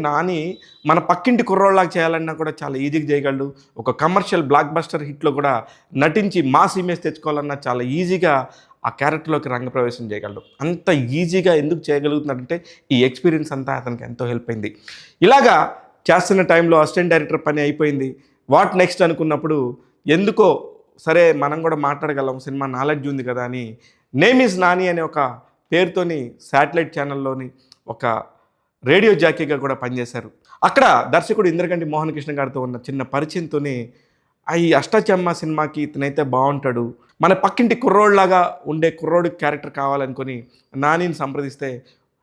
నాని మన పక్కింటి కుర్రోళ్ళలాగా చేయాలన్నా కూడా చాలా ఈజీగా చేయగలడు. ఒక కమర్షియల్ బ్లాక్ బస్టర్ హిట్‌లో కూడా నటించి మాస్ ఇమేజ్ తెచ్చుకోవాలన్నా చాలా ఈజీగా ఆ క్యారెక్టర్‌లోకి రంగప్రవేశం చేయగలడు. అంత ఈజీగా ఎందుకు చేయగలుగుతున్నాడంటే ఈ ఎక్స్‌పీరియన్స్ అంతా అతనికి ఎంతో హెల్ప్ అయింది. ఇలాగా చేస్తున్న టైంలో అసిస్టెంట్ డైరెక్టర్ పని అయిపోయింది. వాట్ నెక్స్ట్ అనుకున్నప్పుడు ఎందుకో సరే మనం కూడా మాట్లాడగలం, సినిమా నాలెడ్జ్ ఉంది కదా అని 'నేమ్ ఈజ్ నాని' అనే ఒక పేరుతోని శాటిలైట్ ఛానల్‌లోని ఒక రేడియో జాకీగా కూడా పనిచేశారు. అక్కడ దర్శకుడు ఇంద్రగంటి మోహన్ కృష్ణ గారితో ఉన్న చిన్న పరిచయంతోనే ఈ అష్టాచెమ్మా సినిమాకి ఇతనైతే బాగుంటాడు, మన పక్కింటి కుర్రోడ్లాగా ఉండే కుర్రోడి క్యారెక్టర్ కావాలనుకొని నానిని సంప్రదిస్తే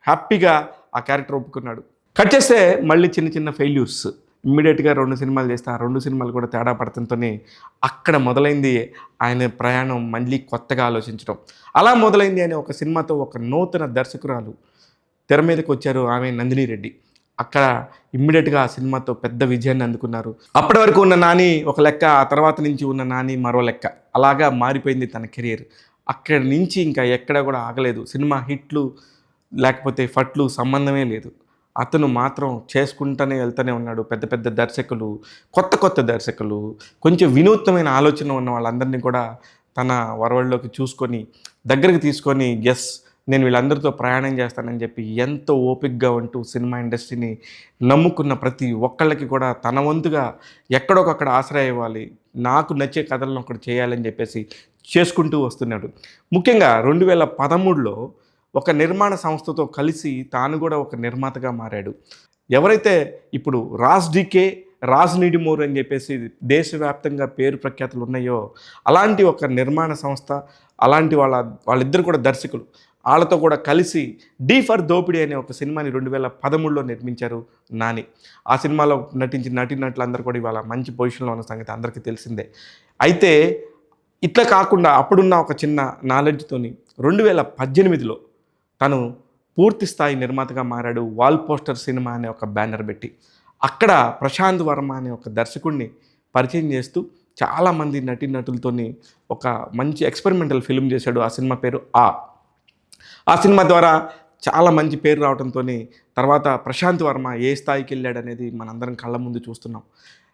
హ్యాపీగా ఆ క్యారెక్టర్ ఒప్పుకున్నాడు. కట్ చేస్తే మళ్ళీ చిన్న చిన్న ఫెయిల్యూర్స్. ఇమ్మీడియట్గా 2 సినిమాలు చేస్తే ఆ 2 సినిమాలు కూడా తేడా పడటంతోనే అక్కడ మొదలైంది ఆయన ప్రయాణం మళ్ళీ కొత్తగా ఆలోచించడం. అలా మొదలైంది అనే ఒక సినిమాతో ఒక నూతన దర్శకురాలు తెర మీదకి వచ్చారు, ఆమె నందిని రెడ్డి. అక్కడ ఇమ్మీడియట్గా ఆ సినిమాతో పెద్ద విజయాన్ని అందుకున్నారు. అప్పటి వరకు ఉన్న నాని ఒక లెక్క, ఆ తర్వాత నుంచి ఉన్న నాని మరో లెక్క. అలాగా మారిపోయింది తన కెరియర్. అక్కడి నుంచి ఇంకా ఎక్కడ కూడా ఆగలేదు. సినిమా హిట్లు లేకపోతే ఫట్లు సంబంధమే లేదు. అతను మాత్రం చేసుకుంటూనే వెళ్తూనే ఉన్నాడు. పెద్ద పెద్ద దర్శకులు, కొత్త కొత్త దర్శకులు, కొంచెం వినూత్నమైన ఆలోచన ఉన్న వాళ్ళందరినీ కూడా తన వరవడిలోకి చూసుకొని దగ్గరికి తీసుకొని నేను వీళ్ళందరితో ప్రయాణం చేస్తానని చెప్పి ఎంతో ఓపికగా ఉంటూ సినిమా ఇండస్ట్రీని నమ్ముకున్న ప్రతి ఒక్కళ్ళకి కూడా తన వంతుగా ఎక్కడొకక్కడ ఆశ్రయం ఇవ్వాలి, నాకు నచ్చే కథలను ఒకటి చేయాలని చెప్పేసి చేసుకుంటూ వస్తున్నాడు. ముఖ్యంగా 2013లో ఒక నిర్మాణ సంస్థతో కలిసి తాను కూడా ఒక నిర్మాతగా మారాడు. ఎవరైతే ఇప్పుడు రాజ్ నీడిమోర్ అని చెప్పేసి దేశవ్యాప్తంగా పేరు ప్రఖ్యాతులు ఉన్నాయో అలాంటి ఒక నిర్మాణ సంస్థ, అలాంటి వాళ్ళిద్దరు కూడా దర్శకులు, వాళ్ళతో కూడా కలిసి డి ఫర్ దోపిడీ అనే ఒక సినిమాని 2013లో నిర్మించారు నాని. ఆ సినిమాలో నటించిన నటీనటులందరూ కూడా ఇవాళ మంచి పొజిషన్లో ఉన్న సంగతి అందరికీ తెలిసిందే. అయితే ఇట్లా కాకుండా అప్పుడున్న ఒక చిన్న నాలెడ్జ్తోని 2018లో తను పూర్తి స్థాయి నిర్మాతగా మారాడు. వాల్ పోస్టర్ సినిమా అనే ఒక బ్యానర్ పెట్టి అక్కడ ప్రశాంత్ వర్మ అనే ఒక దర్శకుడిని పరిచయం చేస్తూ చాలామంది నటీనటులతోని ఒక మంచి ఎక్స్పెరిమెంటల్ ఫిల్మ్ చేశాడు. ఆ సినిమా పేరు ఆ సినిమా ద్వారా చాలా మంచి పేరు రావడంతో తర్వాత ప్రశాంత్ వర్మ ఏ స్థాయికి వెళ్ళాడనేది మనందరం కళ్ళ ముందు చూస్తున్నాం.